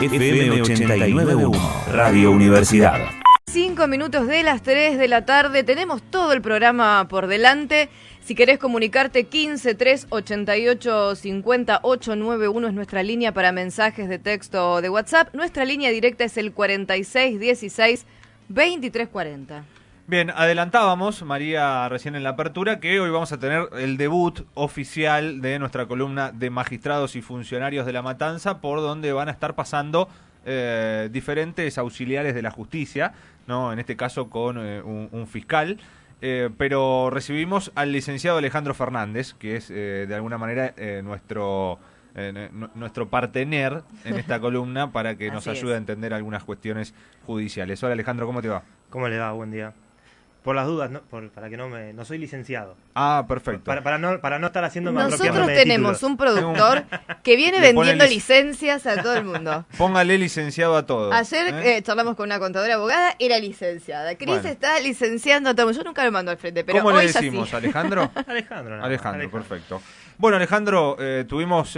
FM 89.1, Radio Universidad. 5 minutos de las 3 de la tarde, tenemos todo el programa por delante. Si querés comunicarte, 15 3 88 50 891 es nuestra línea para mensajes de texto o de WhatsApp. Nuestra línea directa es el 46 16 23 40. Bien, adelantábamos, María, recién en la apertura, que hoy vamos a tener el debut oficial de nuestra columna de magistrados y funcionarios de La Matanza, por donde van a estar pasando diferentes auxiliares de la justicia, ¿no? En este caso con un fiscal. Pero recibimos al licenciado Alejandro Fernández, que es de alguna manera nuestro partener en esta columna para que nos ayude a entender algunas cuestiones judiciales. Hola Alejandro, ¿cómo te va? ¿Cómo le va? Buen día. Por las dudas, para que no soy licenciado. Ah, perfecto. Para no estar haciendo Nosotros tenemos un productor que viene vendiendo licencias a todo el mundo. Póngale licenciado a todos. Ayer charlamos con una contadora abogada, era licenciada. Cris está licenciando a todo el mundo. Yo nunca lo mando al frente, pero ¿cómo hoy le decimos? Sí. ¿Alejandro? Alejandro, perfecto. Bueno, Alejandro, estuvimos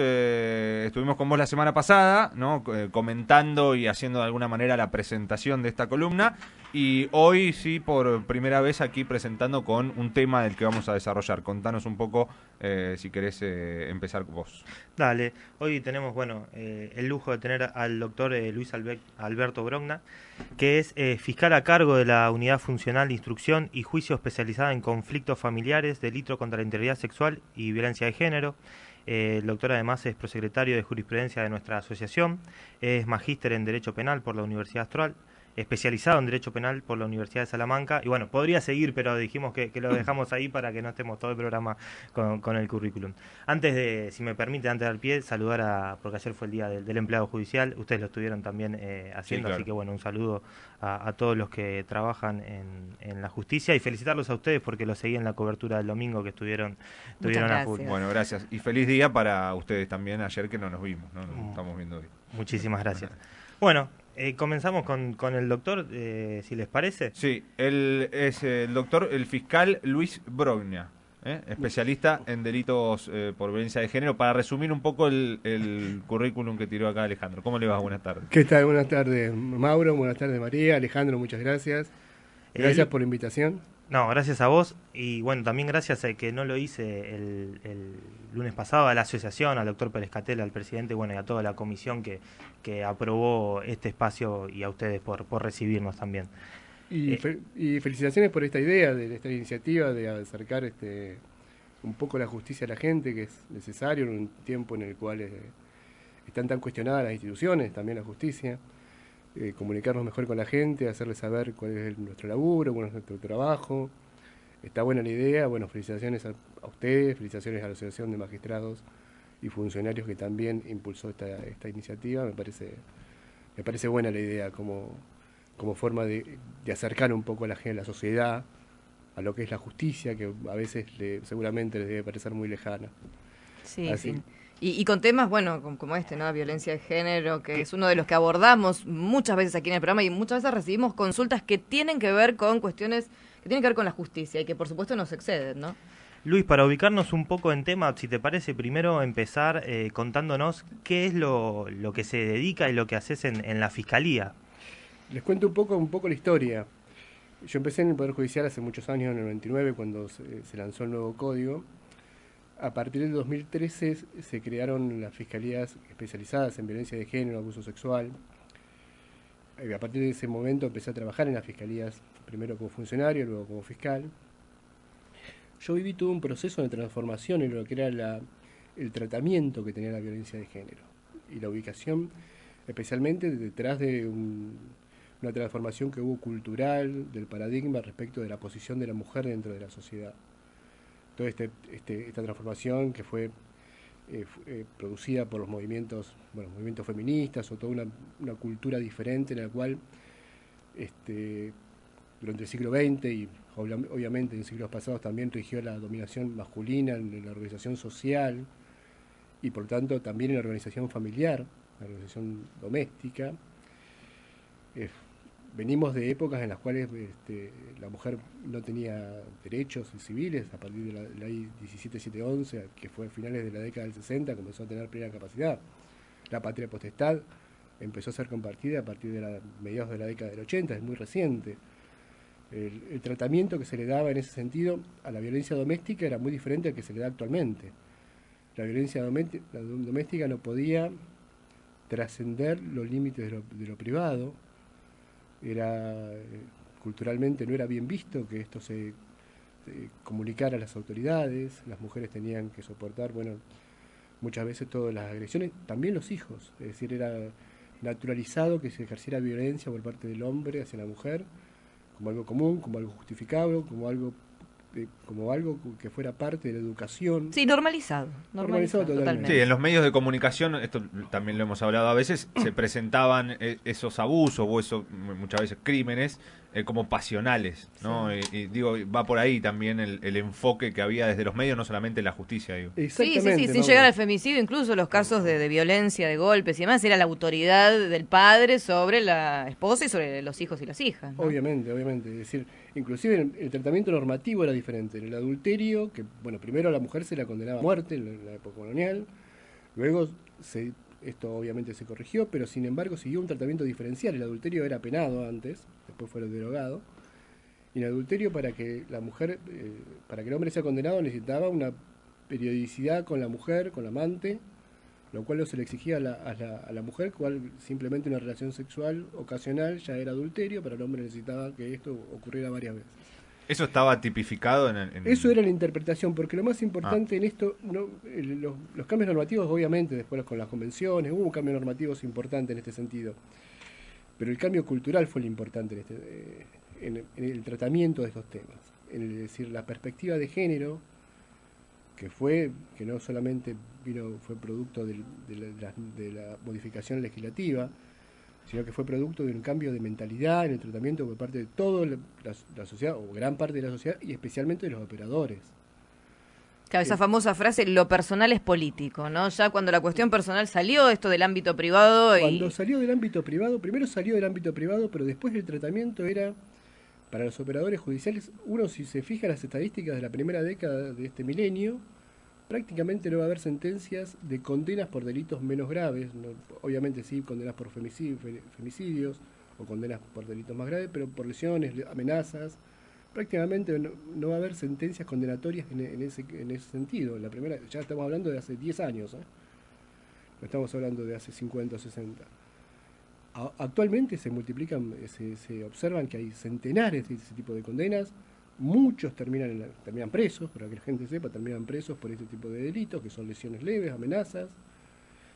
con vos la semana pasada, ¿no? Comentando y haciendo de alguna manera la presentación de esta columna, y hoy sí, por primera vez aquí presentando con un tema del que vamos a desarrollar. Contanos un poco, si querés empezar vos. Dale, hoy tenemos el lujo de tener al doctor Luis Alberto Brogna, que es fiscal a cargo de la Unidad Funcional de Instrucción y Juicio especializada en conflictos familiares, delito contra la integridad sexual y violencia de género. El doctor además es prosecretario de jurisprudencia de nuestra asociación, es magíster en Derecho Penal por la Universidad Austral, especializado en Derecho Penal por la Universidad de Salamanca, y bueno, podría seguir, pero dijimos que lo dejamos ahí para que no estemos todo el programa con el currículum. Si me permite, antes de dar pie, saludar porque ayer fue el día del empleado judicial, ustedes lo estuvieron también haciendo, sí, claro. Así que un saludo a todos los que trabajan en la justicia, y felicitarlos a ustedes porque lo seguí en la cobertura del domingo que estuvieron a full. Bueno, gracias, y feliz día para ustedes también, ayer que no nos vimos, ¿no? Nos estamos viendo hoy. Muchísimas gracias. Bueno, comenzamos con el doctor, si les parece. Sí, él es el doctor, el fiscal Luis Brogna, especialista en delitos por violencia de género. Para resumir un poco el currículum que tiró acá Alejandro. ¿Cómo le va? Buenas tardes. ¿Qué tal? Buenas tardes, Mauro. Buenas tardes, María. Alejandro, muchas gracias. Gracias por la invitación. No, gracias a vos, y también gracias a que no lo hice el lunes pasado, a la asociación, al doctor Pérez Catela, al presidente, y a toda la comisión que aprobó este espacio, y a ustedes por recibirnos también. Y felicitaciones por esta idea, de esta iniciativa de acercar un poco la justicia a la gente, que es necesario en un tiempo en el cual están tan cuestionadas las instituciones, también la justicia. Comunicarnos mejor con la gente, hacerles saber cuál es nuestro laburo, cuál es nuestro trabajo. Está buena la idea. Bueno, felicitaciones a ustedes, felicitaciones a la Asociación de Magistrados y Funcionarios que también impulsó esta iniciativa. Me parece buena la idea como forma de acercar un poco a la gente, a la sociedad, a lo que es la justicia, que a veces seguramente les debe parecer muy lejana. Sí, sí. Y con temas, como ¿no? Violencia de género, que es uno de los que abordamos muchas veces aquí en el programa, y muchas veces recibimos consultas que tienen que ver con cuestiones que tienen que ver con la justicia y que por supuesto nos exceden, ¿no? Luis, para ubicarnos un poco en tema, si te parece, primero empezar contándonos qué es lo que se dedica y lo que haces en la Fiscalía. Les cuento un poco la historia. Yo empecé en el Poder Judicial hace muchos años, en el 99, cuando se lanzó el nuevo código. A partir del 2013 se crearon las fiscalías especializadas en violencia de género, abuso sexual. A partir de ese momento empecé a trabajar en las fiscalías, primero como funcionario, luego como fiscal. Yo viví todo un proceso de transformación en lo que era el tratamiento que tenía la violencia de género y la ubicación, especialmente detrás de una transformación que hubo cultural del paradigma respecto de la posición de la mujer dentro de la sociedad. Toda esta transformación que fue producida por los movimientos feministas, o toda una cultura diferente en la cual durante el siglo XX y obviamente en siglos pasados también rigió la dominación masculina en la organización social y por tanto también en la organización familiar, la organización doméstica. Venimos de épocas en las cuales la mujer no tenía derechos civiles. A partir de la ley 17711, que fue a finales de la década del 60, comenzó a tener plena capacidad. La patria potestad empezó a ser compartida a partir de mediados de la década del 80, es muy reciente. El tratamiento que se le daba en ese sentido a la violencia doméstica era muy diferente al que se le da actualmente. La violencia doméstica no podía trascender los límites de lo privado, culturalmente no era bien visto que esto se comunicara a las autoridades, las mujeres tenían que soportar, muchas veces todas las agresiones, también los hijos, es decir, era naturalizado que se ejerciera violencia por parte del hombre hacia la mujer, como algo común, como algo justificable, como algo que fuera parte de la educación. Sí, normalizado totalmente. Sí, en los medios de comunicación, esto también lo hemos hablado a veces, se presentaban esos abusos o esos muchas veces crímenes como pasionales, ¿no? Sí. Y digo, va por ahí también el enfoque que había desde los medios, no solamente la justicia, digo. Sí, sin llegar al femicidio, incluso los casos de violencia, de golpes y demás, era la autoridad del padre sobre la esposa y sobre los hijos y las hijas, ¿no? Obviamente, es decir, inclusive el tratamiento normativo era diferente. En el adulterio, que primero a la mujer se la condenaba a muerte en la época colonial, luego esto obviamente se corrigió, pero sin embargo siguió un tratamiento diferencial. El adulterio era penado antes, después fue derogado. Y en el adulterio, para que el hombre sea condenado, necesitaba una periodicidad con la mujer, con la amante, lo cual no se le exigía a la mujer, cual simplemente una relación sexual ocasional ya era adulterio, pero el hombre necesitaba que esto ocurriera varias veces. ¿Eso estaba tipificado en...? Eso era la interpretación, porque lo más importante en esto, los cambios normativos, obviamente, después con las convenciones, hubo cambios normativos importantes en este sentido, pero el cambio cultural fue lo importante en el tratamiento de estos temas. Es decir, la perspectiva de género, que no solamente fue producto de la modificación legislativa, sino que fue producto de un cambio de mentalidad en el tratamiento por parte de toda la sociedad, o gran parte de la sociedad, y especialmente de los operadores. Claro, esa famosa frase, lo personal es político, ¿no? Ya cuando la cuestión personal salió, esto del ámbito privado... Cuando salió del ámbito privado, primero salió del ámbito privado, pero después el tratamiento era, para los operadores judiciales, si se fija las estadísticas de la primera década de este milenio, prácticamente no va a haber sentencias de condenas por delitos menos graves, obviamente sí, condenas por femicidios o condenas por delitos más graves, pero por lesiones, amenazas, prácticamente no va a haber sentencias condenatorias en ese sentido. La primera, ya estamos hablando de hace 10 años, no estamos hablando de hace 50 o 60. Actualmente se multiplican, se observan que hay centenares de ese tipo de condenas. Muchos terminan presos, para que la gente sepa, terminan presos por este tipo de delitos, que son lesiones leves, amenazas,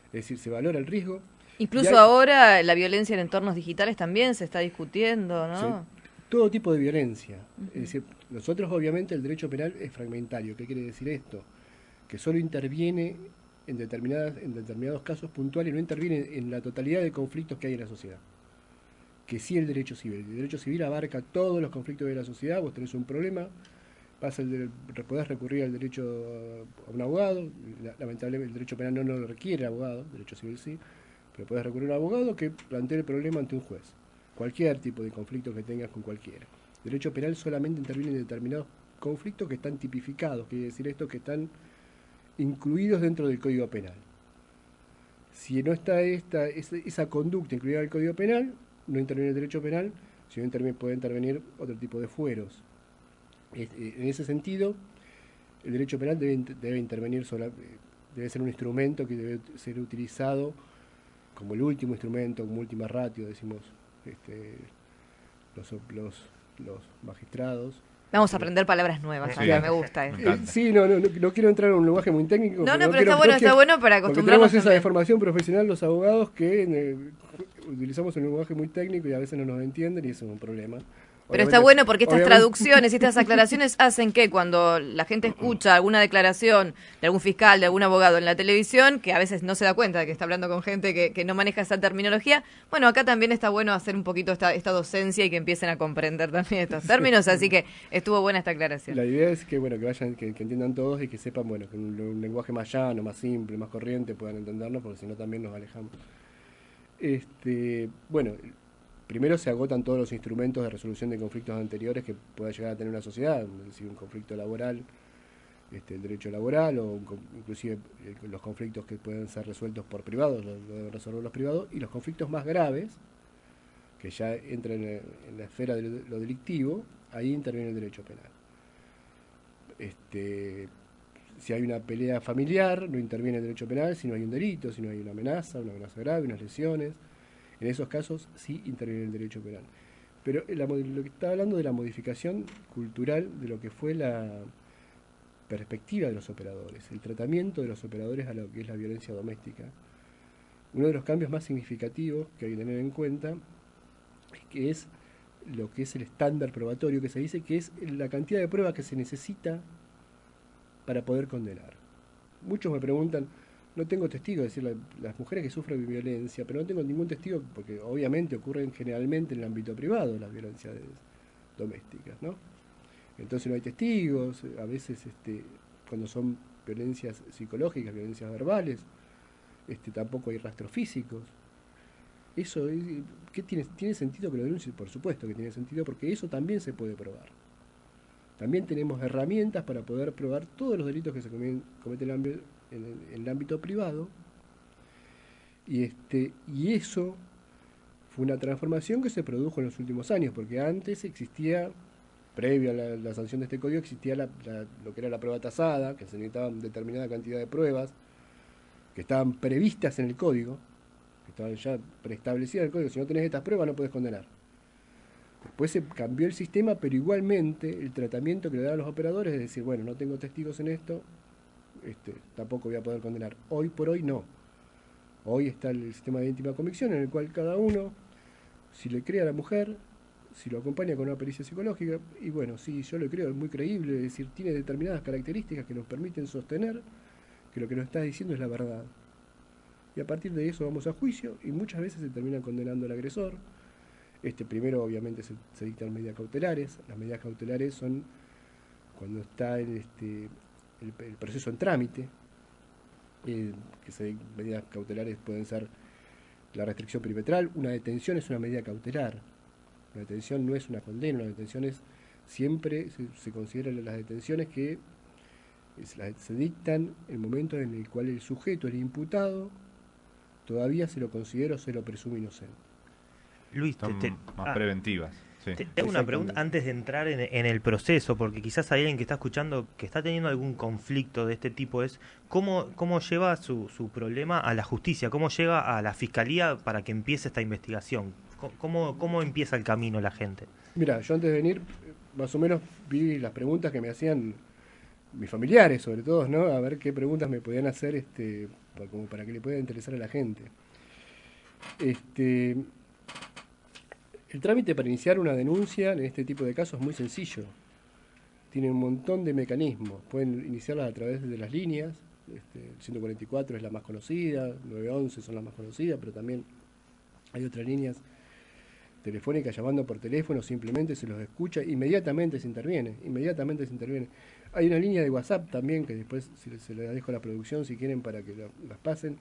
es decir, se valora el riesgo. Incluso ahora la violencia en entornos digitales también se está discutiendo, ¿no? Todo tipo de violencia. Es decir, nosotros obviamente el derecho penal es fragmentario. ¿Qué quiere decir esto? Que solo interviene en determinados casos puntuales, no interviene en la totalidad de conflictos que hay en la sociedad. Que sí el derecho civil. El derecho civil abarca todos los conflictos de la sociedad. Vos tenés un problema, podés recurrir al derecho a un abogado. Lamentablemente el derecho penal no lo requiere abogado, el derecho civil sí, pero podés recurrir a un abogado que plantee el problema ante un juez. Cualquier tipo de conflicto que tengas con cualquiera. El derecho penal solamente interviene en determinados conflictos que están tipificados, quiere decir esto, que están incluidos dentro del Código Penal. Si no está esa conducta incluida en el Código Penal, no interviene el derecho penal, sino puede intervenir otro tipo de fueros. En ese sentido, el derecho penal debe intervenir debe ser un instrumento que debe ser utilizado como el último instrumento, como última ratio, decimos los magistrados. Vamos a aprender palabras nuevas, Sí. me gusta. Sí, no quiero entrar en un lenguaje muy técnico. No, pero está bueno para acostumbrarnos. Tenemos esa deformación profesional los abogados que utilizamos un lenguaje muy técnico y a veces no nos entienden y eso es un problema. Pero está bueno porque estas traducciones y estas aclaraciones hacen que cuando la gente escucha alguna declaración de algún fiscal, de algún abogado en la televisión, que a veces no se da cuenta de que está hablando con gente que no maneja esa terminología, bueno, acá también está bueno hacer un poquito esta docencia y que empiecen a comprender también estos términos, así que estuvo buena esta aclaración. La idea es que que entiendan todos y que sepan, que un lenguaje más llano, más simple, más corriente puedan entendernos, porque si no también nos alejamos. Primero se agotan todos los instrumentos de resolución de conflictos anteriores que pueda llegar a tener una sociedad, es decir, un conflicto laboral el derecho laboral o inclusive los conflictos que pueden ser resueltos por privados, lo deben resolver los privados, y los conflictos más graves, que ya entran en la esfera de lo delictivo, ahí interviene el derecho penal. Si hay una pelea familiar, no interviene el derecho penal si no hay un delito, si no hay una amenaza grave, unas lesiones. En esos casos sí interviene el derecho penal. Pero lo que estaba hablando de la modificación cultural de lo que fue la perspectiva de los operadores, el tratamiento de los operadores a lo que es la violencia doméstica. Uno de los cambios más significativos que hay que tener en cuenta es lo que es el estándar probatorio, que se dice que es la cantidad de pruebas que se necesita para poder condenar. Muchos me preguntan, no tengo testigos, es decir, las mujeres que sufren violencia, pero no tengo ningún testigo, porque obviamente ocurren generalmente en el ámbito privado las violencias domésticas, ¿no? Entonces no hay testigos, a veces cuando son violencias psicológicas, violencias verbales, tampoco hay rastros físicos. Eso, ¿qué tiene sentido que lo denuncie? Por supuesto que tiene sentido, porque eso también se puede probar. También tenemos herramientas para poder probar todos los delitos que se cometen en el ámbito privado. Y eso fue una transformación que se produjo en los últimos años, porque antes existía, previo a la sanción de este código, existía lo que era la prueba tasada, que se necesitaba determinada cantidad de pruebas, que estaban previstas en el código, que estaban ya preestablecidas en el código. Si no tenés estas pruebas no podés condenar. Después se cambió el sistema, pero igualmente el tratamiento que le dan a los operadores es decir, bueno, no tengo testigos en esto, tampoco voy a poder condenar. Hoy por hoy no. Hoy está el sistema de íntima convicción en el cual cada uno, si le cree a la mujer, si lo acompaña con una pericia psicológica, y bueno, sí, yo lo creo, es muy creíble, es decir, tiene determinadas características que nos permiten sostener que lo que nos está diciendo es la verdad. Y a partir de eso vamos a juicio y muchas veces se termina condenando al agresor. Primero obviamente se dictan medidas cautelares. Las medidas cautelares son cuando está el proceso en trámite, medidas cautelares pueden ser la restricción perimetral. Una detención es una medida cautelar. Una detención no es una condena, una detención es siempre, se consideran las detenciones que se dictan en el momento en el cual el sujeto, el imputado, todavía se lo considera o se lo presume inocente. Luis, más preventivas. Sí. Te hago una pregunta antes de entrar en el proceso, porque quizás hay alguien que está escuchando que está teniendo algún conflicto de este tipo. Es ¿cómo lleva su problema a la justicia? ¿Cómo llega a la fiscalía para que empiece esta investigación? ¿Cómo empieza el camino la gente? Mira, yo antes de venir, más o menos vi las preguntas que me hacían mis familiares, sobre todo, ¿no? A ver qué preguntas me podían hacer, como para que le pueda interesar a la gente. El trámite para iniciar una denuncia en este tipo de casos es muy sencillo. Tiene un montón de mecanismos. Pueden iniciarlas a través de las líneas. El 144 es la más conocida, 911 son las más conocidas, pero también hay otras líneas telefónicas llamando por teléfono, simplemente se los escucha, inmediatamente se interviene. Hay una línea de WhatsApp también, que después se la dejo a la producción si quieren para que las pasen,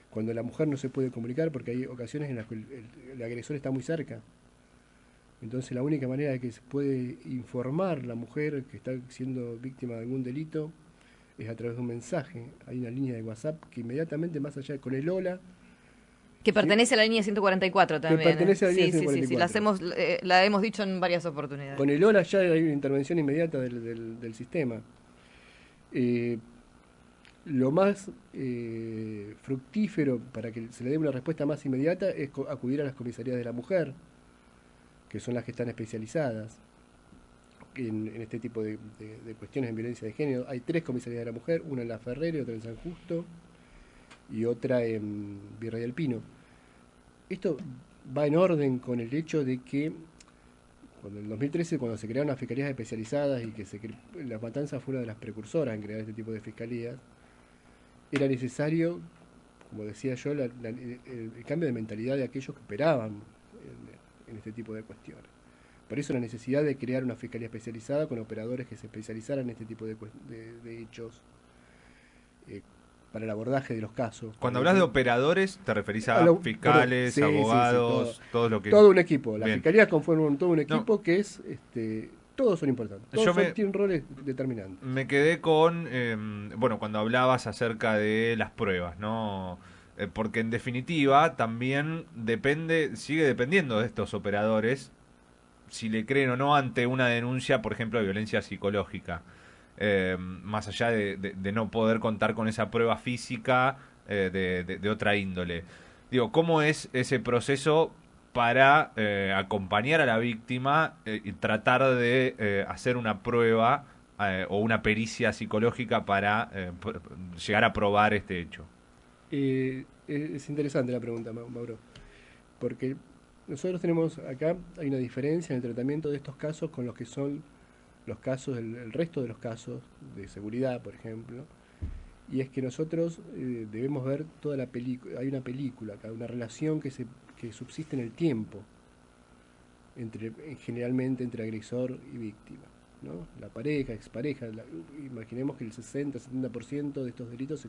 cuando la mujer no se puede comunicar, porque hay ocasiones en las que el agresor está muy cerca. Entonces la única manera de que se puede informar la mujer que está siendo víctima de algún delito es a través de un mensaje. Hay una línea de WhatsApp que inmediatamente, más allá con el hola, que pertenece a la línea 144 también. Que pertenece a la línea 144. Sí, la hemos dicho en varias oportunidades. Con el hola ya hay una intervención inmediata del sistema. Lo más fructífero para que se le dé una respuesta más inmediata es acudir a las comisarías de la mujer, que son las que están especializadas en este tipo de cuestiones en violencia de género. Hay 3 comisarías de la mujer, una en La Ferrere, otra en San Justo y otra en Virrey del Pino. Esto va en orden con el hecho de que en el 2013, cuando se crearon las fiscalías especializadas y que La Matanza fue una de las precursoras en crear este tipo de fiscalías, era necesario, como decía yo, el cambio de mentalidad de aquellos que operaban en este tipo de cuestiones. Por eso la necesidad de crear una fiscalía especializada con operadores que se especializaran en este tipo de hechos para el abordaje de los casos. Cuando hablas de operadores, ¿te referís a fiscales, sí, abogados, sí, todo lo que... Todo un equipo. Las Bien. fiscalías conforman todo un equipo que es Todos son importantes, tienen roles determinantes. Me quedé con, cuando hablabas acerca de las pruebas, ¿no? Porque en definitiva también sigue dependiendo de estos operadores si le creen o no ante una denuncia, por ejemplo, de violencia psicológica. Más allá de no poder contar con esa prueba física de otra índole. Digo, ¿cómo es ese proceso para acompañar a la víctima y tratar de hacer una prueba o una pericia psicológica para llegar a probar este hecho? Es interesante la pregunta, Mauro, porque nosotros tenemos acá, hay una diferencia en el tratamiento de estos casos con los que son los casos, el resto de los casos de seguridad, por ejemplo, y es que nosotros debemos ver toda la película. Hay una película acá, una relación que subsiste en el tiempo, generalmente entre agresor y víctima, ¿no? La pareja, expareja, imaginemos que el 60-70% de estos delitos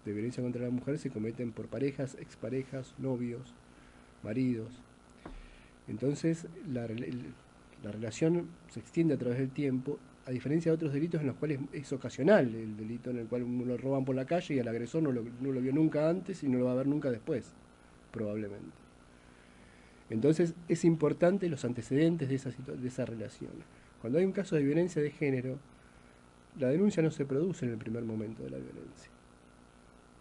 de violencia contra la mujer se cometen por parejas, exparejas, novios, maridos. Entonces la relación se extiende a través del tiempo, a diferencia de otros delitos en los cuales es ocasional, el delito en el cual uno lo roban por la calle y al agresor no lo vio nunca antes y no lo va a ver nunca después, probablemente. Entonces es importante los antecedentes de esa relación. Cuando hay un caso de violencia de género, la denuncia no se produce en el primer momento de la violencia.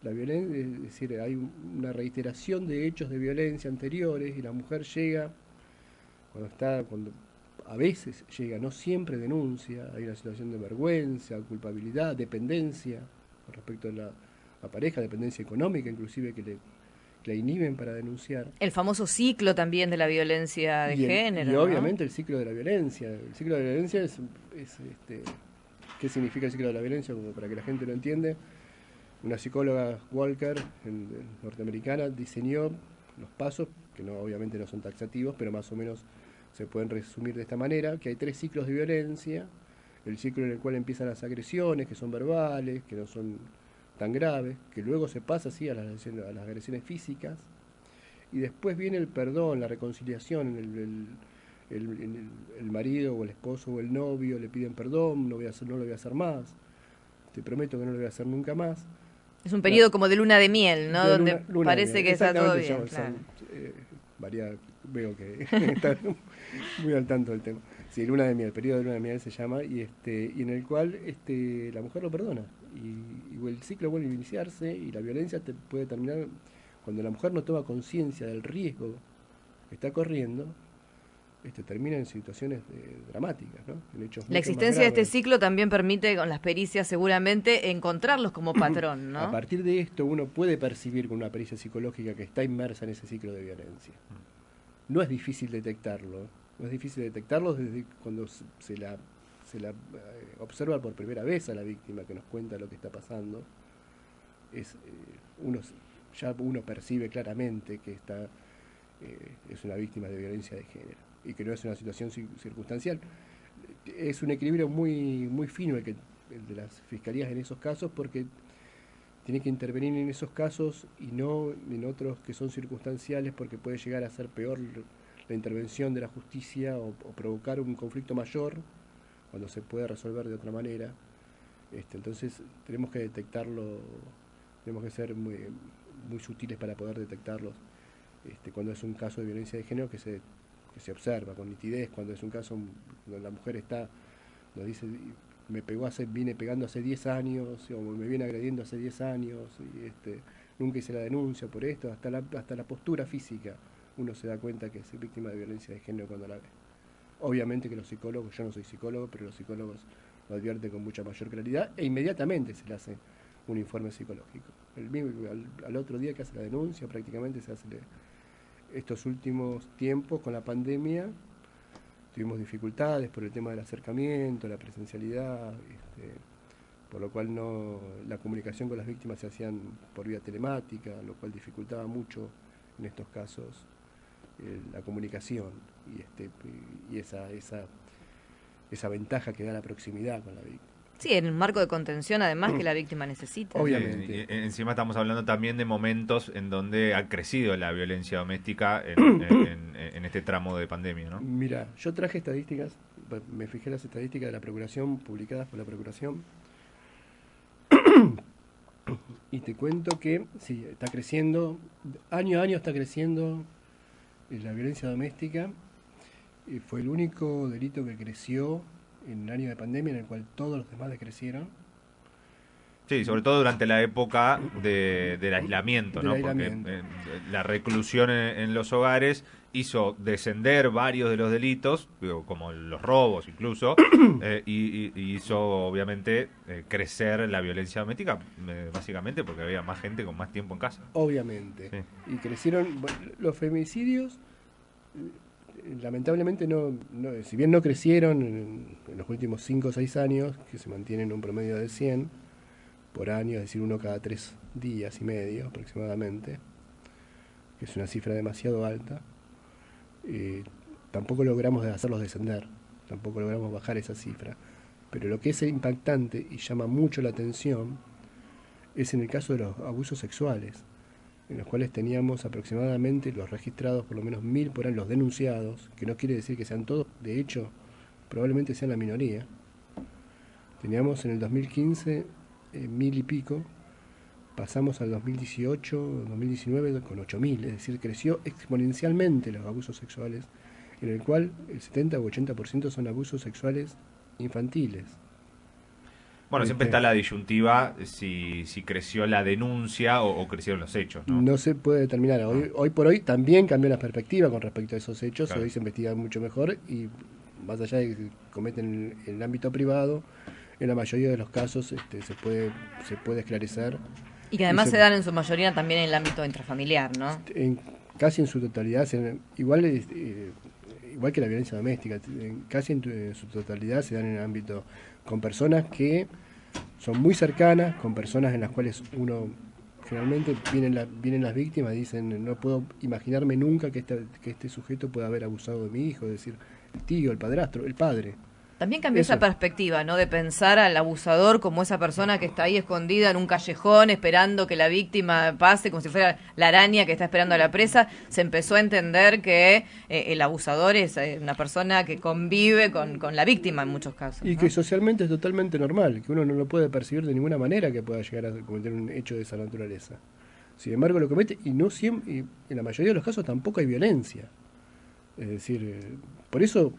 La violencia, es decir, hay una reiteración de hechos de violencia anteriores y la mujer llega, cuando a veces llega, no siempre denuncia, hay una situación de vergüenza, culpabilidad, dependencia con respecto a la pareja, dependencia económica inclusive que la inhiben para denunciar. El famoso ciclo también de la violencia de género. Y obviamente el ciclo de la violencia. El ciclo de la violencia es ¿qué significa el ciclo de la violencia? Como para que la gente lo entienda. Una psicóloga Walker, norteamericana, diseñó los pasos, que obviamente no son taxativos, pero más o menos se pueden resumir de esta manera, que hay 3 ciclos de violencia. El ciclo en el cual empiezan las agresiones, que son verbales, que no son tan graves, que luego se pasa así a las agresiones físicas, y después viene el perdón, la reconciliación. El marido o el esposo o el novio le piden perdón, no lo voy a hacer más, te prometo que no lo voy a hacer nunca más. Es un periodo como de luna de miel, ¿no? Donde parece que está todo bien. Claro. María, veo que está muy al tanto del tema. Sí, luna de miel, periodo de luna de miel se llama, y en el cual la mujer lo perdona. Y el ciclo vuelve a iniciarse y la violencia puede terminar cuando la mujer no toma conciencia del riesgo que está corriendo. Termina en situaciones dramáticas, ¿no? En hechos la existencia de este ciclo también permite, con las pericias seguramente, encontrarlos como patrón, ¿no? A partir de esto uno puede percibir con una pericia psicológica que está inmersa en ese ciclo de violencia. No es difícil detectarlo, desde cuando se la observa por primera vez a la víctima que nos cuenta lo que está pasando. Uno percibe claramente que es una víctima de violencia de género y que no es una situación circunstancial. Es un equilibrio muy, muy fino el de las fiscalías en esos casos, porque tiene que intervenir en esos casos y no en otros que son circunstanciales, porque puede llegar a ser peor la intervención de la justicia o provocar un conflicto mayor cuando se puede resolver de otra manera. Entonces tenemos que detectarlo, tenemos que ser muy, muy sutiles para poder detectarlos. Cuando es un caso de violencia de género que se observa con nitidez, cuando es un caso donde la mujer nos dice, viene pegando hace 10 años, o me viene agrediendo hace 10 años, y nunca hice la denuncia por esto, hasta la postura física, uno se da cuenta que es víctima de violencia de género cuando la ve. Obviamente que los psicólogos, yo no soy psicólogo, pero los psicólogos lo advierten con mucha mayor claridad, e inmediatamente se le hace un informe psicológico. Al otro día que hace la denuncia, prácticamente se hace. Estos últimos tiempos con la pandemia tuvimos dificultades por el tema del acercamiento, la presencialidad, por lo cual la comunicación con las víctimas se hacían por vía telemática, lo cual dificultaba mucho en estos casos la comunicación y esa ventaja que da la proximidad con la víctima. Sí, en un marco de contención además que la víctima necesita. Obviamente. Encima estamos hablando también de momentos en donde ha crecido la violencia doméstica en este tramo de pandemia, ¿no? Mira, yo traje estadísticas me fijé las estadísticas de la Procuración, publicadas por la Procuración, y te cuento que sí, está creciendo, año a año está creciendo la violencia doméstica. Fue el único delito que creció en el año de pandemia, en el cual todos los demás decrecieron. Sí, sobre todo durante la época del aislamiento, ¿no? Porque la reclusión en los hogares hizo descender varios de los delitos, digo, como los robos incluso, y hizo obviamente crecer la violencia doméstica, básicamente porque había más gente con más tiempo en casa. Obviamente. Sí. Y crecieron los femicidios. Lamentablemente si bien no crecieron en los últimos 5 o 6 años, que se mantienen un promedio de 100 por año, es decir, uno cada 3 días y medio aproximadamente, que es una cifra demasiado alta, tampoco logramos hacerlos descender, tampoco logramos bajar esa cifra. Pero lo que es impactante y llama mucho la atención es en el caso de los abusos sexuales, en los cuales teníamos aproximadamente los registrados, por lo menos 1000 por año, los denunciados, que no quiere decir que sean todos, de hecho, probablemente sean la minoría. Teníamos en el 2015 1000 y pico, pasamos al 2018, 2019 con 8000, es decir, creció exponencialmente los abusos sexuales, en el cual el 70 u 80% son abusos sexuales infantiles. Bueno, siempre está la disyuntiva si creció la denuncia o crecieron los hechos, ¿no? No se puede determinar. Hoy por hoy también cambió la perspectiva con respecto a esos hechos. Claro. Hoy se investiga mucho mejor y más allá de que cometen en el ámbito privado, en la mayoría de los casos se puede esclarecer. Y que además se dan en su mayoría también en el ámbito intrafamiliar, ¿no? Casi en su totalidad, igual que la violencia doméstica, casi en su totalidad se dan en el ámbito con personas que son muy cercanas, con personas en las cuales uno generalmente vienen las víctimas y dicen, no puedo imaginarme nunca que este sujeto pueda haber abusado de mi hijo, es decir, el tío, el padrastro, el padre. También cambió Eso. esa perspectiva, ¿no? De pensar al abusador como esa persona que está ahí escondida en un callejón esperando que la víctima pase, como si fuera la araña que está esperando a la presa. Se empezó a entender que el abusador es una persona que convive con la víctima en muchos casos, Y ¿no? que socialmente es totalmente normal, que uno no lo puede percibir de ninguna manera que pueda llegar a cometer un hecho de esa naturaleza. Sin embargo, lo comete y no siempre, y en la mayoría de los casos tampoco hay violencia. Es decir, por eso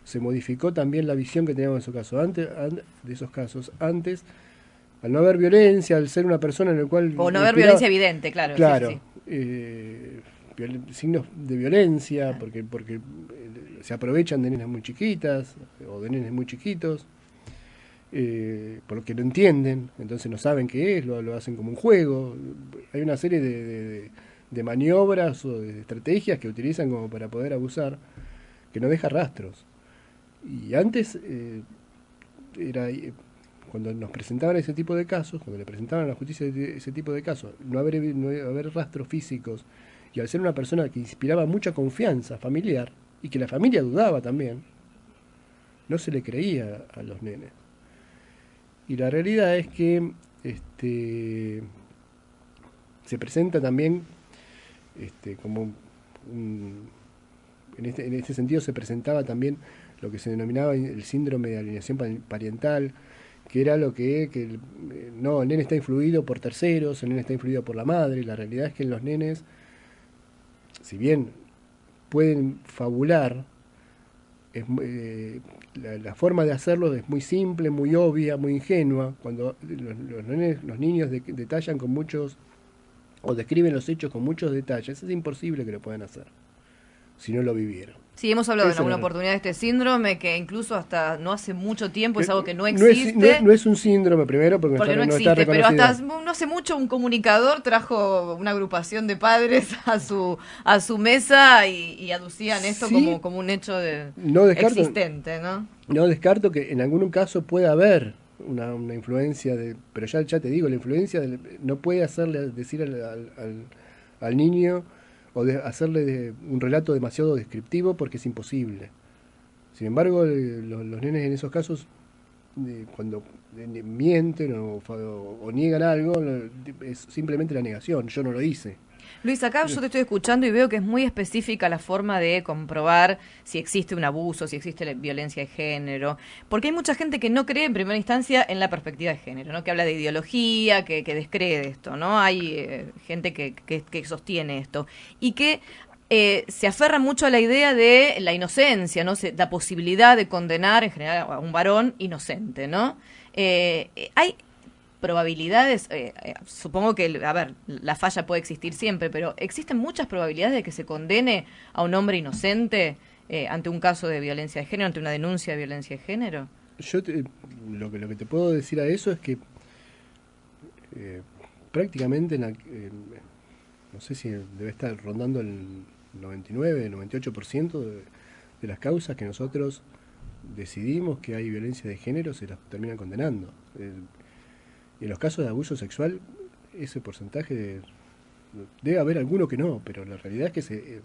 se modificó también la visión que teníamos de esos casos. Antes, al no haber violencia, al ser una persona en el cual... O no haber violencia evidente, claro. Claro, Sí, sí. Signos de violencia, porque se aprovechan de nenas muy chiquitas o de nenes muy chiquitos, porque no entienden, entonces no saben qué es, lo hacen como un juego. Hay una serie de maniobras o de estrategias que utilizan como para poder abusar, que no deja rastros. Y antes cuando nos presentaban ese tipo de casos, cuando le presentaban a la justicia ese tipo de casos, no haber rastros físicos, y al ser una persona que inspiraba mucha confianza familiar, y que la familia dudaba también, no se le creía a los nenes. Y la realidad es que se presenta también como en este sentido se presentaba también lo que se denominaba el síndrome de alienación parental, que era lo que no, el nene está influido por terceros, el nene está influido por la madre. La realidad es que los nenes, si bien pueden fabular, la forma de hacerlo es muy simple, muy obvia, muy ingenua. Cuando los niños detallan con muchos, o describen los hechos con muchos detalles, es imposible que lo puedan hacer si no lo vivieron. Sí, hemos hablado en Esa alguna era- oportunidad de este síndrome, que incluso hasta no hace mucho tiempo es algo que no existe. No es un síndrome, primero, porque Porque no está existe, pero reconocido. hasta no hace mucho un comunicador trajo una agrupación de padres a su mesa y aducían esto Sí. como un hecho No descarto- existente, ¿no? No descarto que en algún caso pueda haber una influencia, pero ya te digo, la influencia no puede hacerle decir al niño o hacerle un relato demasiado descriptivo porque es imposible. Sin embargo, los nenes en esos casos, cuando mienten o niegan algo, es simplemente la negación, yo no lo hice. Luis, acá yo te estoy escuchando y veo que es muy específica la forma de comprobar si existe un abuso, si existe violencia de género, porque hay mucha gente que no cree en primera instancia en la perspectiva de género, ¿no? Que habla de ideología, que descree esto, ¿no? Hay gente que sostiene esto y que se aferra mucho a la idea de la inocencia, ¿no? La posibilidad de condenar en general a un varón inocente, ¿no? Hay probabilidades, supongo que, a ver, la falla puede existir siempre, pero ¿existen muchas probabilidades de que se condene a un hombre inocente ante un caso de violencia de género, ante una denuncia de violencia de género? Lo que te puedo decir a eso es que prácticamente, no sé si debe estar rondando el 99, 98% de las causas que nosotros decidimos que hay violencia de género se las terminan condenando. En los casos de abuso sexual, ese porcentaje debe haber alguno que no, pero la realidad es que se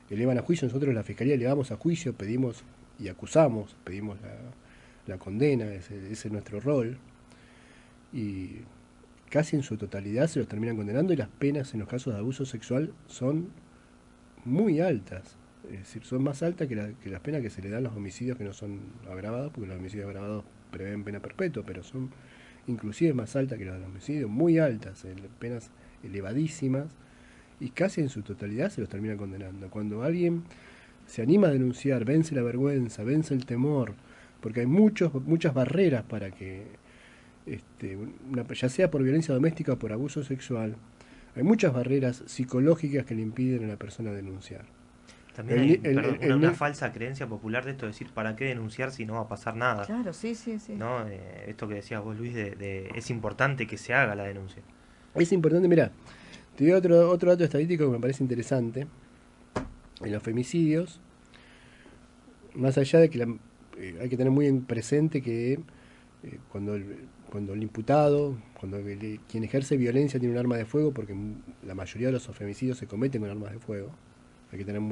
elevan a juicio. Nosotros en la Fiscalía elevamos a juicio, pedimos y acusamos, pedimos la condena, ese es nuestro rol, y casi en su totalidad se los terminan condenando, y las penas en los casos de abuso sexual son muy altas. Es decir, son más altas que las penas que se le dan a los homicidios que no son agravados, porque los homicidios agravados prevén pena perpetua, pero son inclusive más altas que las de los homicidios, muy altas, penas elevadísimas, y casi en su totalidad se los termina condenando. Cuando alguien se anima a denunciar, vence la vergüenza, vence el temor, porque hay muchas barreras para que, ya sea por violencia doméstica o por abuso sexual, hay muchas barreras psicológicas que le impiden a la persona denunciar. También hay una falsa creencia popular de esto de decir, ¿para qué denunciar si no va a pasar nada? Claro, sí. ¿No? Esto que decías vos, Luis, es importante que se haga la denuncia. Es importante, mirá, te doy otro dato estadístico que me parece interesante. En los femicidios, más allá de que hay que tener muy en presente que cuando el imputado, quien ejerce violencia tiene un arma de fuego, porque la mayoría de los femicidios se cometen con armas de fuego, hay que tener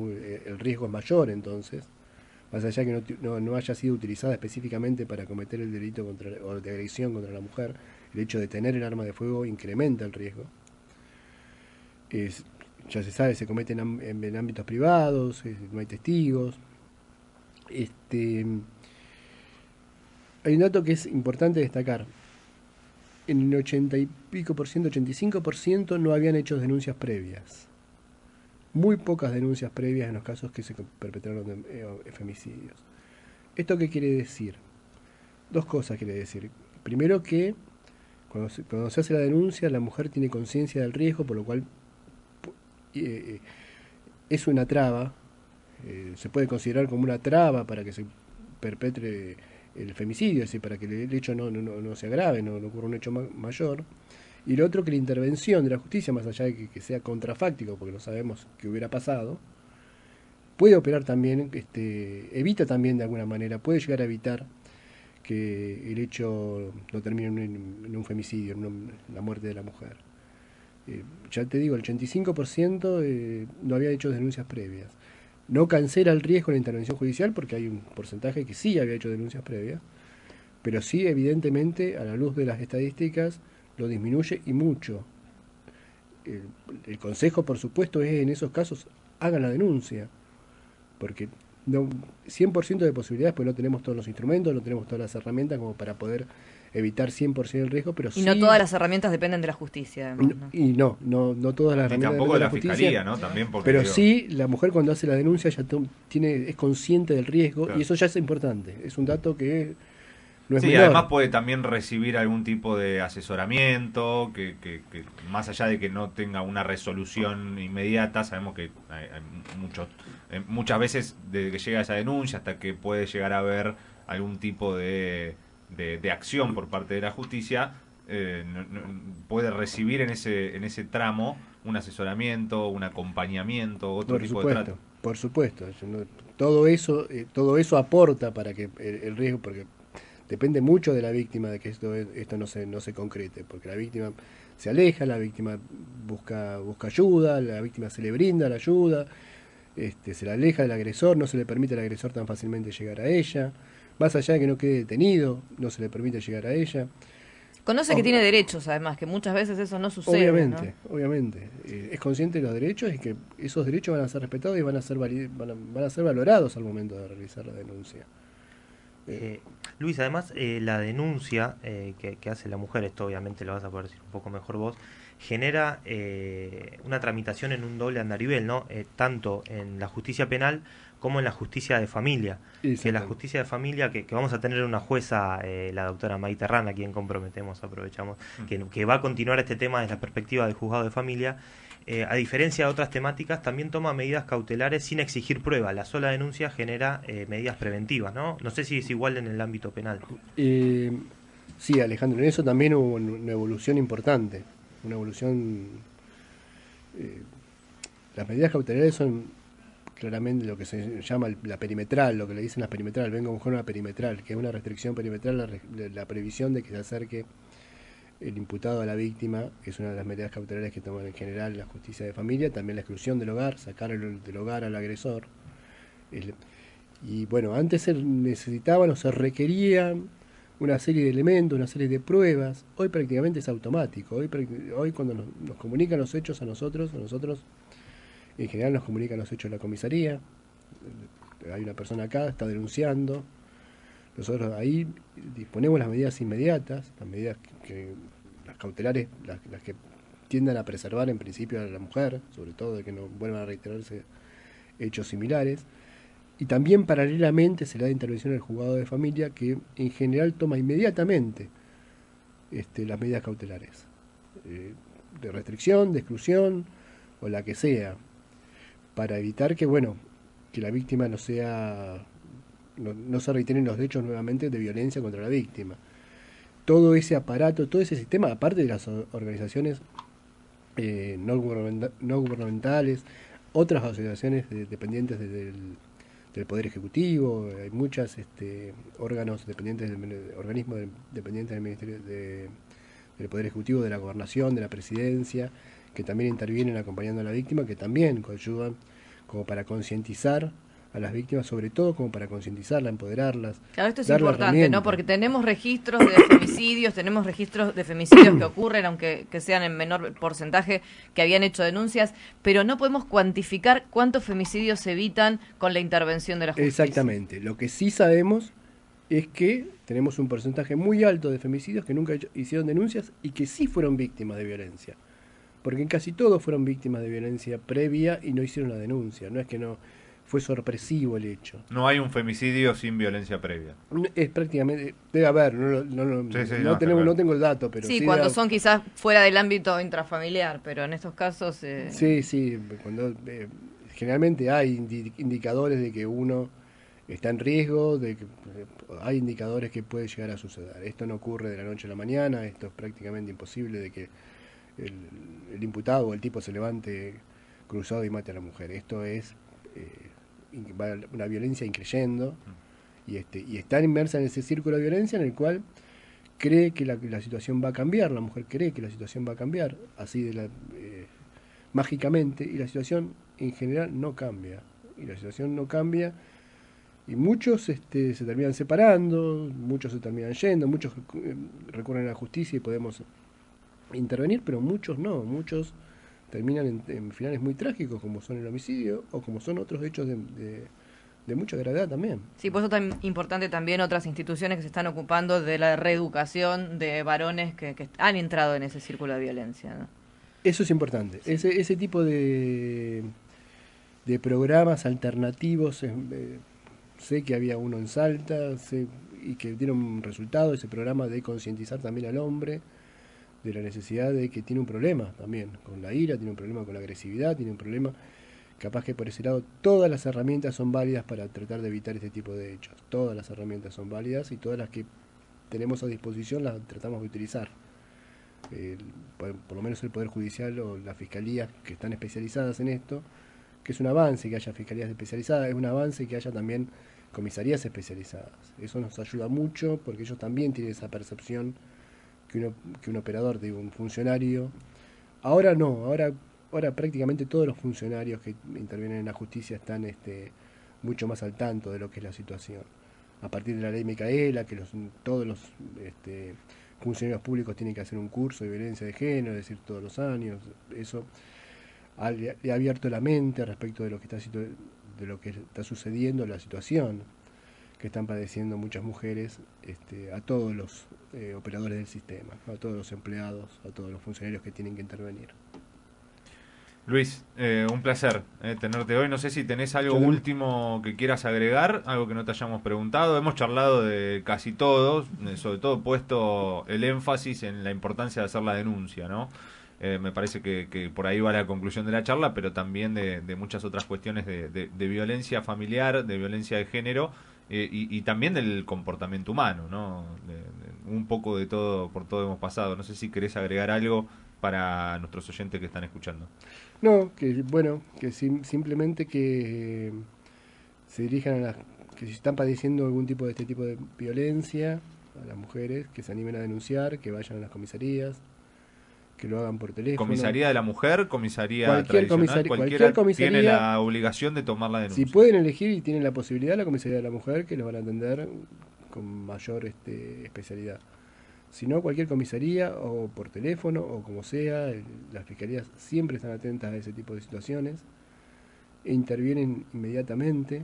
el riesgo es mayor. Entonces, más allá de que no haya sido utilizada específicamente para cometer el delito o de agresión contra la mujer, el hecho de tener el arma de fuego incrementa el riesgo. Ya se sabe, se cometen en ámbitos privados, no hay testigos. Hay un dato que es importante destacar. En el 80 y pico por ciento, 85% no habían hecho denuncias previas. Muy pocas denuncias previas en los casos que se perpetraron de femicidios. ¿Esto qué quiere decir? Dos cosas quiere decir. Primero, que cuando se hace la denuncia, la mujer tiene conciencia del riesgo, por lo cual es una traba, se puede considerar como una traba para que se perpetre el femicidio, es decir, para que el hecho no se agrave, no ocurra un hecho mayor. Y lo otro, que la intervención de la justicia, más allá de que sea contrafáctico, porque no sabemos qué hubiera pasado, puede operar también, evita también de alguna manera, puede llegar a evitar que el hecho no termine en un femicidio, en la muerte de la mujer. Ya te digo, el 85% no había hecho denuncias previas. No cancela el riesgo de la intervención judicial, porque hay un porcentaje que sí había hecho denuncias previas, pero sí, evidentemente, a la luz de las estadísticas, lo disminuye, y mucho. El consejo, por supuesto, es en esos casos hagan la denuncia, porque 100% de posibilidades, pues no tenemos todos los instrumentos, no tenemos todas las herramientas como para poder evitar 100% el riesgo, pero sí... Y no todas las herramientas dependen de la justicia, además, ¿no? Y no todas las herramientas tampoco de la justicia, fiscalía, ¿no? También porque, pero sí, la mujer cuando hace la denuncia ya es consciente del riesgo, claro. Y eso ya es importante, es un dato que no es menor. Además puede también recibir algún tipo de asesoramiento, que más allá de que no tenga una resolución inmediata, sabemos que hay muchas veces desde que llega esa denuncia hasta que puede llegar a haber algún tipo de acción por parte de la justicia, puede recibir en ese tramo un asesoramiento, un acompañento, otro tipo de trato. Por supuesto, todo eso aporta para que el riesgo, porque depende mucho de la víctima de que esto no se concrete, porque la víctima se aleja, la víctima busca ayuda, la víctima se le brinda la ayuda, se la aleja del agresor, no se le permite al agresor tan fácilmente llegar a ella, más allá de que no quede detenido, no se le permite llegar a ella. Desconoce que tiene derechos, además, que muchas veces eso no sucede. Obviamente. Es consciente de los derechos y que esos derechos van a ser respetados y van a ser valorados al momento de realizar la denuncia. Luis, además, la denuncia que hace la mujer, esto obviamente lo vas a poder decir un poco mejor vos, genera una tramitación en un doble andarivel, ¿no? Tanto en la justicia penal como en la justicia de familia. Que la justicia de familia, que vamos a tener una jueza, la doctora Maite Rana, a quien comprometemos, aprovechamos, que va a continuar este tema desde la perspectiva del juzgado de familia. A diferencia de otras temáticas, también toma medidas cautelares sin exigir prueba. La sola denuncia genera medidas preventivas, ¿no? No sé si es igual en el ámbito penal. Sí, Alejandro, en eso también hubo una evolución importante. Una evolución... las medidas cautelares son claramente lo que se llama la perimetral, lo que le dicen las perimetral. Vengo a buscar una perimetral, que es una restricción perimetral, la previsión de que se acerque el imputado a la víctima, que es una de las medidas cautelares que toman en general la justicia de familia, también la exclusión del hogar, sacar del hogar al agresor. Y bueno, antes se necesitaban o se requerían una serie de elementos, una serie de pruebas. Hoy prácticamente es automático. Hoy cuando nos comunican los hechos a nosotros en general nos comunican los hechos la comisaría. Hay una persona acá, está denunciando. Nosotros ahí disponemos las medidas inmediatas, las medidas las cautelares, las que tiendan a preservar en principio a la mujer, sobre todo de que no vuelvan a reiterarse hechos similares. Y también paralelamente se le da intervención al juzgado de familia, que en general toma inmediatamente las medidas cautelares, de restricción, de exclusión o la que sea, para evitar que la víctima no se reiteren los hechos nuevamente de violencia contra la víctima. Todo ese aparato, todo ese sistema, aparte de las organizaciones no gubernamentales, otras asociaciones dependientes del Poder Ejecutivo, hay muchos órganos dependientes organismos dependientes del Ministerio del Poder Ejecutivo, de la Gobernación, de la Presidencia, que también intervienen acompañando a la víctima, que también ayudan como para concientizar a las víctimas, sobre todo como para concientizarlas, empoderarlas. Claro, esto es importante, ¿no? Porque tenemos registros de femicidios, que ocurren, aunque que sean en menor porcentaje, que habían hecho denuncias, pero no podemos cuantificar cuántos femicidios se evitan con la intervención de la justicia. Exactamente. Lo que sí sabemos es que tenemos un porcentaje muy alto de femicidios que nunca hicieron denuncias y que sí fueron víctimas de violencia. Porque casi todos fueron víctimas de violencia previa y no hicieron la denuncia. No es que no fue sorpresivo el hecho. No hay un femicidio sin violencia previa. Es prácticamente, debe haber, no tengo el dato, pero sí, cuando son quizás fuera del ámbito intrafamiliar, pero en estos casos... Sí, cuando generalmente hay indicadores de que uno está en riesgo, de que hay indicadores que puede llegar a suceder. Esto no ocurre de la noche a la mañana, esto es prácticamente imposible de que el imputado o el tipo se levante cruzado y mate a la mujer. Esto es una violencia increyendo y está inmersa en ese círculo de violencia en el cual cree que la situación va a cambiar, la mujer cree que la situación va a cambiar así mágicamente, y la situación en general no cambia, y muchos se terminan separando, muchos se terminan yendo, muchos recurren a la justicia y podemos intervenir, pero muchos no, muchos terminan en finales muy trágicos, como son el homicidio o como son otros hechos de mucha gravedad también. Sí, por eso es importante también otras instituciones que se están ocupando de la reeducación de varones que han entrado en ese círculo de violencia, ¿no? Eso es importante. Sí. Ese tipo de programas alternativos, sé que había uno en Salta, y que dieron resultado, ese programa de concientizar también al hombre de la necesidad de que tiene un problema también con la ira, tiene un problema con la agresividad, tiene un problema, capaz que por ese lado todas las herramientas son válidas para tratar de evitar este tipo de hechos. Todas las herramientas son válidas y todas las que tenemos a disposición las tratamos de utilizar. Por lo menos el Poder Judicial o las fiscalías que están especializadas en esto, que es un avance que haya fiscalías especializadas, es un avance que haya también comisarías especializadas. Eso nos ayuda mucho porque ellos también tienen esa percepción que un operador, digo, un funcionario. Ahora no, ahora prácticamente todos los funcionarios que intervienen en la justicia están mucho más al tanto de lo que es la situación. A partir de la ley Micaela, que todos los funcionarios públicos tienen que hacer un curso de violencia de género, es decir, todos los años. Eso le ha abierto la mente respecto de lo que está sucediendo, la situación que están padeciendo muchas mujeres, a todos los operadores del sistema, a todos los empleados, a todos los funcionarios que tienen que intervenir. Luis, un placer tenerte hoy. No sé si tenés algo último que quieras agregar, algo que no te hayamos preguntado. Hemos charlado de casi todo, sobre todo puesto el énfasis en la importancia de hacer la denuncia, ¿no? Me parece que por ahí va la conclusión de la charla, pero también de muchas otras cuestiones de violencia familiar, de violencia de género y también del comportamiento humano, ¿no? Un poco de todo, por todo hemos pasado. No sé si querés agregar algo para nuestros oyentes que están escuchando. No, que simplemente que se dirijan que si están padeciendo algún tipo de este tipo de violencia, a las mujeres, que se animen a denunciar, que vayan a las comisarías, que lo hagan por teléfono. Comisaría de la mujer, comisaría cualquier tradicional, cualquier comisaría tiene la obligación de tomar la denuncia. Si pueden elegir y tienen la posibilidad, la comisaría de la mujer, que los van a atender con mayor especialidad. Si no, cualquier comisaría o por teléfono o como sea, las fiscalías siempre están atentas a ese tipo de situaciones e intervienen inmediatamente,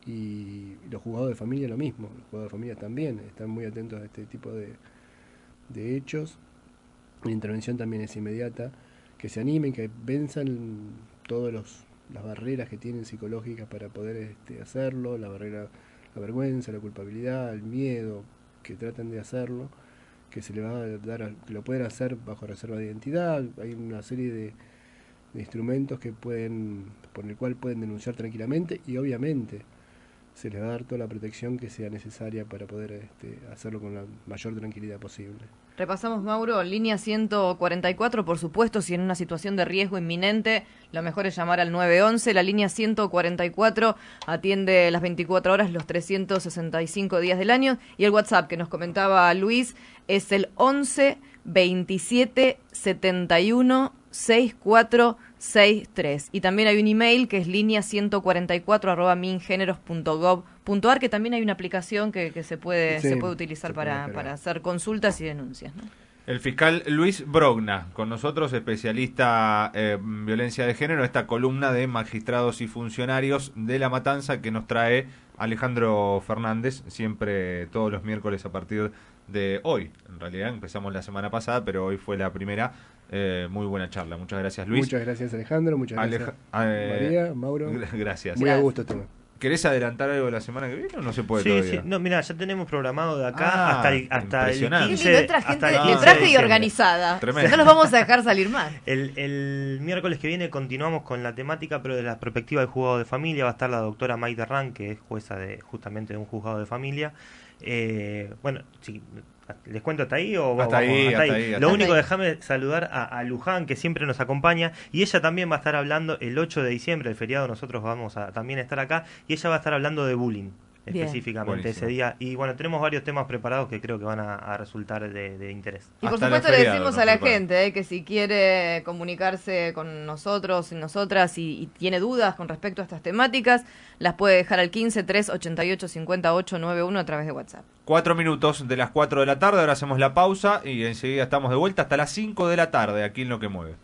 y los juzgados de familia lo mismo, los juzgados de familia también están muy atentos a este tipo de hechos. La intervención también es inmediata, que se animen, que venzan todas las barreras que tienen psicológicas para poder hacerlo, la vergüenza, la culpabilidad, el miedo, que traten de hacerlo, que se le va a dar, que lo pueden hacer bajo reserva de identidad. Hay una serie de instrumentos por el cual pueden denunciar tranquilamente, y obviamente se les va a dar toda la protección que sea necesaria para poder hacerlo con la mayor tranquilidad posible. Repasamos, Mauro, línea 144, por supuesto, si en una situación de riesgo inminente, lo mejor es llamar al 911. La línea 144 atiende las 24 horas, los 365 días del año. Y el WhatsApp que nos comentaba Luis es el 11 27 71 6463. Y también hay un email que es línea 144@mingeneros.gov.ar, que también hay una aplicación que se puede utilizar para hacer consultas y denuncias, ¿no? El fiscal Luis Brogna, con nosotros, especialista en violencia de género, esta columna de magistrados y funcionarios de La Matanza que nos trae Alejandro Fernández, siempre todos los miércoles a partir de hoy. En realidad empezamos la semana pasada, pero hoy fue la primera. Muy buena charla. Muchas gracias, Luis. Muchas gracias, Alejandro. Muchas gracias, María, Mauro. Gracias. Muy a gusto, tema. ¿Querés adelantar algo de la semana que viene o no se puede todavía? Sí, no, mira, ya tenemos programado de acá hasta el 15. Nuestra gente de traje y organizada. Tremendo. No los vamos a dejar salir más. El miércoles que viene continuamos con la temática, pero de la perspectiva del juzgado de familia. Va a estar la doctora Maite Ran, que es jueza justamente de un juzgado de familia. Bueno, sí, ¿les cuento hasta ahí o hasta vamos? ahí? Lo único, déjame saludar a Luján, que siempre nos acompaña, y ella también va a estar hablando el 8 de diciembre, el feriado. Nosotros vamos a también estar acá, y ella va a estar hablando de bullying. Bien. Específicamente ese día. Y bueno, tenemos varios temas preparados que creo que van a resultar de interés. Y por supuesto le decimos a la gente que si quiere comunicarse con nosotros y nosotras y tiene dudas con respecto a estas temáticas, las puede dejar al 15 388 58 91 a través de WhatsApp. 4 minutos de las 4 de la tarde, ahora hacemos la pausa y enseguida estamos de vuelta hasta las 5 de la tarde aquí en Lo que Mueve.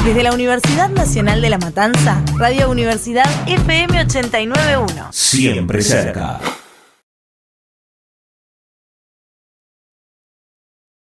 Desde la Universidad Nacional de La Matanza, Radio Universidad FM 89.1. Siempre cerca.